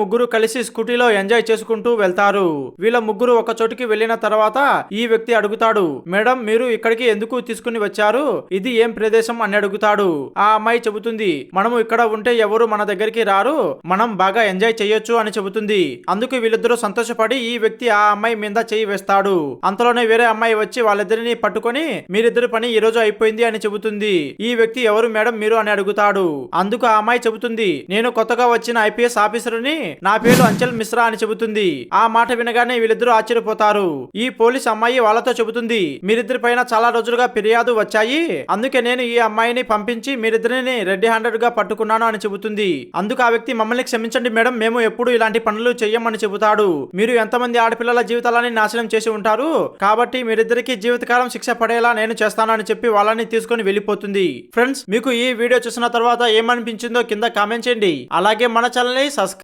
ముగ్గురు కలిసి స్కూటీలో ఎంజాయ్ చేసుకుంటూ వెళ్తారు. వీళ్ళ ముగ్గురు ఒక చోటికి వెళ్లిన తర్వాత ఈ వ్యక్తి అడుగుతాడు, మేడం మీరు ఇక్కడికి ఎందుకు తీసుకుని వచ్చారు, ఇది ఏం ప్రదేశం అని అడుగుతాడు. ఆ అమ్మాయి చెబుతుంది, మనము ఇక్కడ ఉంటే ఎవరు మన దగ్గరికి రారు, మనం బాగా ఎంజాయ్ చేయొచ్చు అని చెబుతుంది. అందుకు వీళ్ళిద్దరూ సంతోషపడి ఈ వ్యక్తి ఆ అమ్మాయి మీద చేయి వేస్తాడు. అంతలోనే వేరే అమ్మాయి వచ్చి వాళ్ళిద్దరిని పట్టుకొని మీరిద్దరి పని ఈ రోజు అయిపోయింది అని చెబుతుంది. ఈ వ్యక్తి ఎవరు మేడం మీరు అని అడుగుతాడు. అందుకు ఆ అమ్మాయి చెబుతుంది, నేను కొత్తగా వచ్చిన ఐపీఎస్ ఆఫీసర్ని, నా పేరు అంచల్ మిశ్రా అని చెబుతుంది. ఆ మాట వినగానే వీళ్ళిద్దరూ ఆశ్చర్యపోతారు. ఈ పోలీస్ అమ్మాయి వాళ్ళతో చెబుతుంది, మీరిద్దరి పైన చాలా రోజులుగా ఫిర్యాదు వచ్చాయి, అందుకే నేను ఈ అమ్మాయిని పంపించి మీరిద్దరిని రెడ్ హ్యాండెడ్ గా పట్టుకున్నాను అని చెబుతుంది. అందుకు ఆ వ్యక్తి, మమ్మల్ని క్షమించండి మేడం, మేము ఎప్పుడు ఇలాంటి పనులు చెయ్యమని చెబుతాడు. మీరు ఎంతమంది ఆడపిల్లల జీవితాలని నాశనం చేసి ఉంటారు, కాబట్టి మీరిద్దరికి జీవితకాలం శిక్ష పడేలా నేను చేస్తాను అని చెప్పి వాళ్ళని తీసుకొని వెళ్ళిపోతుంది. ఫ్రెండ్స్, మీకు ఈ వీడియో చూసిన తర్వాత ఏమనిపించిందో కింద కామెంట్ చేయండి. అలాగే మన ఛానల్ ని సబ్స్క్రైబ్